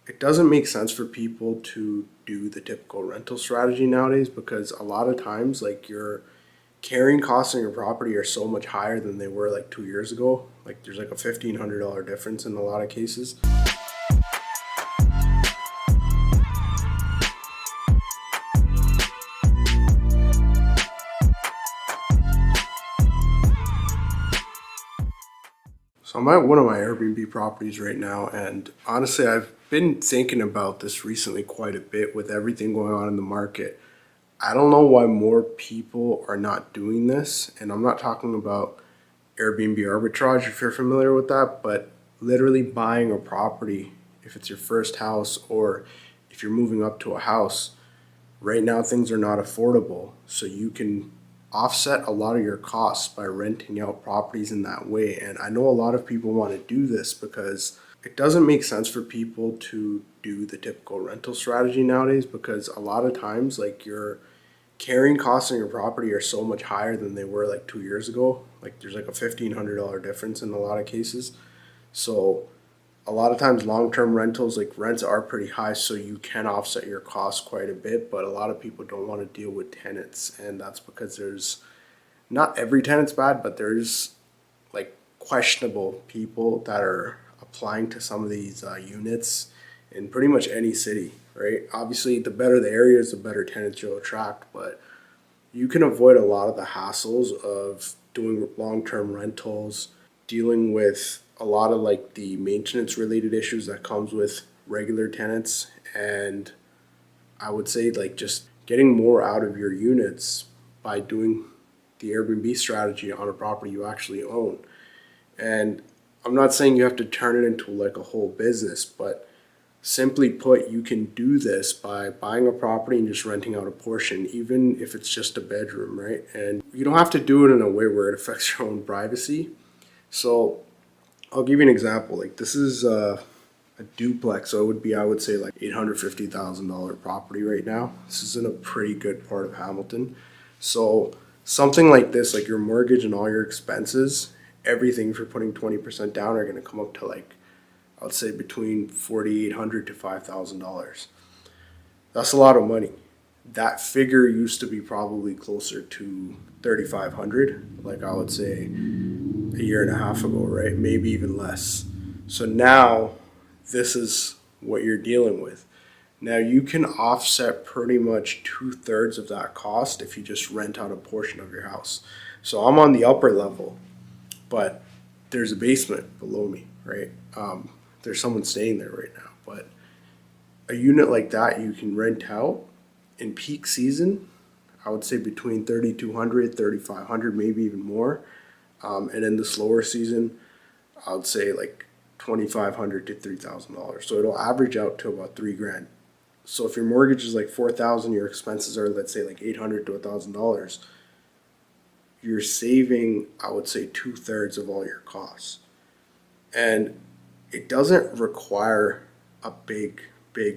it doesn't make sense for people to do the typical rental strategy nowadays because a lot of times, like, your carrying costs on your property are so much higher than they were like 2 years ago. Like, there's like a $1,500 difference in a lot of cases. So I'm at one of my Airbnb properties right now, and honestly, I've been thinking about this recently quite a bit with everything going on in the market. I don't know why more people are not doing this, and I'm not talking about Airbnb arbitrage if you're familiar with that, but literally buying a property, if it's your first house or if you're moving up to a house. Right now things are not affordable, so you can offset a lot of your costs by renting out properties in that way. And I know a lot of people want to do this because it doesn't make sense for people to do the typical rental strategy nowadays because a lot of times, like, your carrying costs on your property are so much higher than they were like 2 years ago. Like, there's like a $1,500 difference in a lot of cases. So a lot of times long-term rentals, like, rents are pretty high, so you can offset your costs quite a bit, but a lot of people don't want to deal with tenants, and that's because there's not every tenant's bad, but there's like questionable people that are applying to some of these units in pretty much any city, right? Obviously, the better the areas, the better tenants you'll attract, but you can avoid a lot of the hassles of doing long-term rentals, dealing with a lot of like the maintenance related issues that comes with regular tenants, and I would say, like, just getting more out of your units by doing the Airbnb strategy on a property you actually own. And I'm not saying you have to turn it into like a whole business, but simply put, you can do this by buying a property and just renting out a portion, even if it's just a bedroom, right? And you don't have to do it in a way where it affects your own privacy. So I'll give you an example. Like, this is a duplex, so it would be, I would say, like $850,000 property right now. This is in a pretty good part of Hamilton. So something like this, like your mortgage and all your expenses, everything, if you're putting 20% down, are going to come up to, like, I would say between $4,800 to $5,000. That's a lot of money. That figure used to be probably closer to 3,500, like I would say a year and a half ago, right? Maybe even less. So now this is what you're dealing with. Now you can offset pretty much 2/3 of that cost if you just rent out a portion of your house. So I'm on the upper level, but there's a basement below me, right? There's someone staying there right now, but a unit like that you can rent out in peak season, I would say between 3,200, 3,500, maybe even more. And in the slower season, I would say like 2,500 to $3,000. So it'll average out to about 3 grand. So if your mortgage is like 4,000, your expenses are, let's say, like 800 to $1,000. You're saving, I would say, 2/3 of all your costs. And it doesn't require a big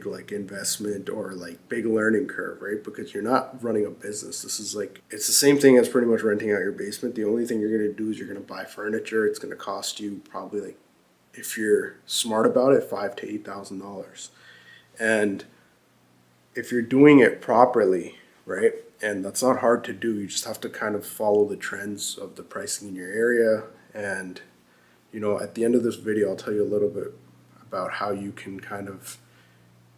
like investment or like big learning curve, right? Because you're not running a business. This is like, it's the same thing as pretty much renting out your basement. The only thing you're going to do is you're going to buy furniture. It's going to cost you probably, like, if you're smart about it, $5,000 to $8,000. And if you're doing it properly, right? And that's not hard to do. You just have to kind of follow the trends of the pricing in your area. And, you know, at the end of this video, I'll tell you a little bit about how you can kind of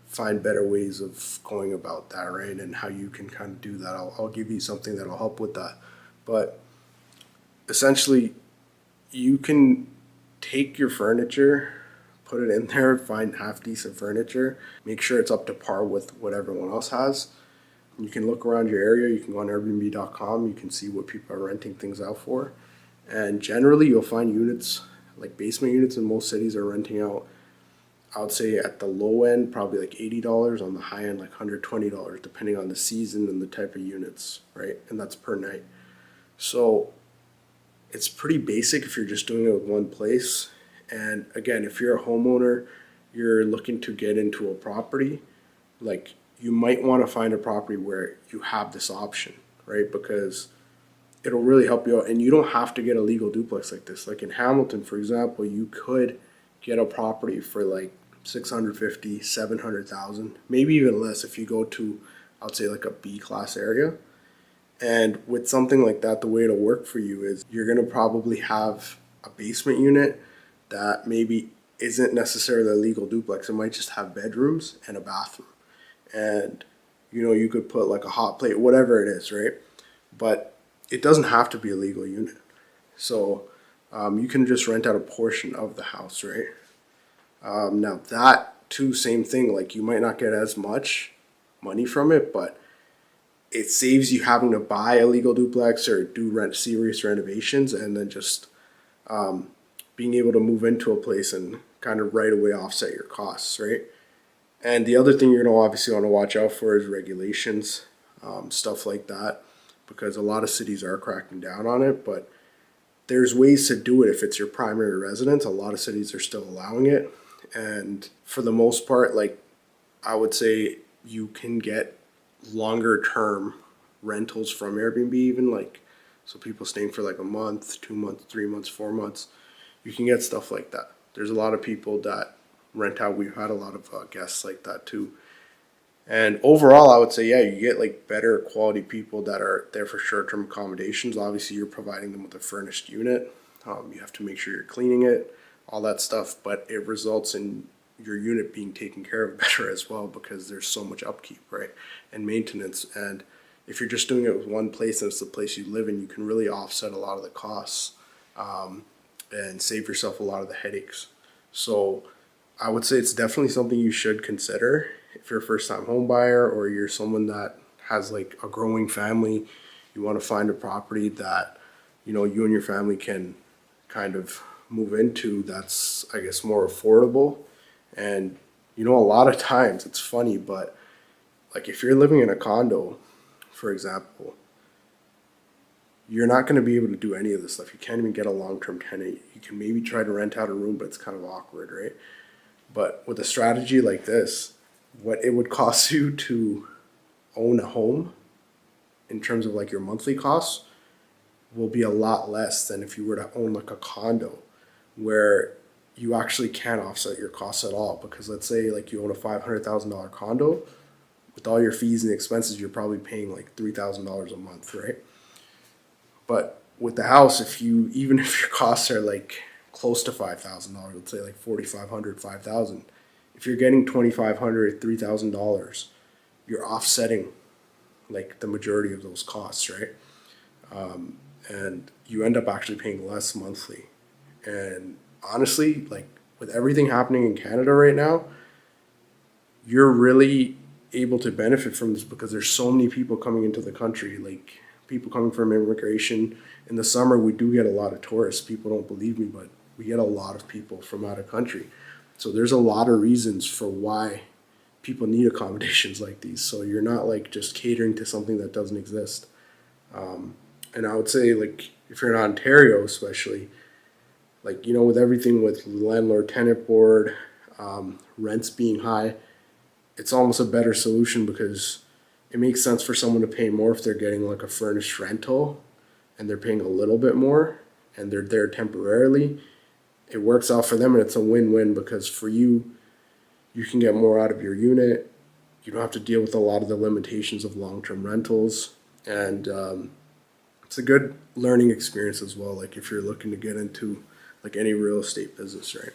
find better ways of going about that, right? And how you can kind of do that. I'll give you something that'll help with that. But essentially, you can take your furniture, put it in there, find half decent furniture, make sure it's up to par with what everyone else has. You can look around your area. You can go on Airbnb.com. You can see what people are renting things out for. And generally, you'll find units, like basement units in most cities, are renting out, I would say at the low end, probably like $80, on the high end, like $120, depending on the season and the type of units, right? And that's per night. So it's pretty basic if you're just doing it with one place. And again, if you're a homeowner, you're looking to get into a property, like, you might want to find a property where you have this option, right? Because it'll really help you out. And you don't have to get a legal duplex like this. Like in Hamilton, for example, you could get a property for like 650, 700,000, maybe even less if you go to, I'd say like a B class area. And with something like that, the way it'll work for you is you're going to probably have a basement unit that maybe isn't necessarily a legal duplex. It might just have bedrooms and a bathroom. And, you could put like a hot plate, whatever it is, right? But it doesn't have to be a legal unit. So you can just rent out a portion of the house, right? Now that too, same thing, like you might not get as much money from it, but it saves you having to buy a legal duplex or do serious renovations, and then just being able to move into a place and kind of right away offset your costs, right? And the other thing you're going to obviously want to watch out for is regulations, stuff like that, because a lot of cities are cracking down on it, but there's ways to do it if it's your primary residence. A lot of cities are still allowing it. And for the most part, like I would say you can get longer term rentals from Airbnb, even like, so people staying for like a month, 2 months, 3 months, 4 months, you can get stuff like that. There's a lot of people that rent out. We've had a lot of guests like that too. And overall, I would say, yeah, you get like better quality people that are there for short-term accommodations. Obviously, you're providing them with a furnished unit. You have to make sure you're cleaning it, all that stuff. But it results in your unit being taken care of better as well, because there's so much upkeep, right, and maintenance. And if you're just doing it with one place and it's the place you live in, you can really offset a lot of the costs and save yourself a lot of the headaches. So I would say it's definitely something you should consider if you're a first-time home buyer, or you're someone that has like a growing family. You want to find a property that you and your family can kind of move into, that's, I guess, more affordable. And a lot of times it's funny, but like if you're living in a condo, for example, you're not going to be able to do any of this stuff. You can't even get a long-term tenant. You can maybe try to rent out a room, but it's kind of awkward, right? But with a strategy like this, what it would cost you to own a home in terms of like your monthly costs will be a lot less than if you were to own like a condo, where you actually can't offset your costs at all. Because let's say like you own a $500,000 condo, with all your fees and expenses, you're probably paying like $3,000 a month, right? But with the house, even if your costs are like close to $5,000, let's say like $4,500, $5,000, if you're getting $2,500, $3,000, you're offsetting like the majority of those costs, right? And you end up actually paying less monthly. And honestly, like with everything happening in Canada right now, you're really able to benefit from this because there's so many people coming into the country, like people coming from immigration. In the summer, we do get a lot of tourists. People don't believe me, but we get a lot of people from out of country. So there's a lot of reasons for why people need accommodations like these. So you're not like just catering to something that doesn't exist. And I would say, like, if you're in Ontario, especially, like, with everything with landlord tenant board, rents being high, it's almost a better solution, because it makes sense for someone to pay more if they're getting like a furnished rental and they're paying a little bit more and they're there temporarily. It works out for them, and it's a win-win, because for you, you can get more out of your unit. You don't have to deal with a lot of the limitations of long-term rentals. And it's a good learning experience as well, like if you're looking to get into like any real estate business, right?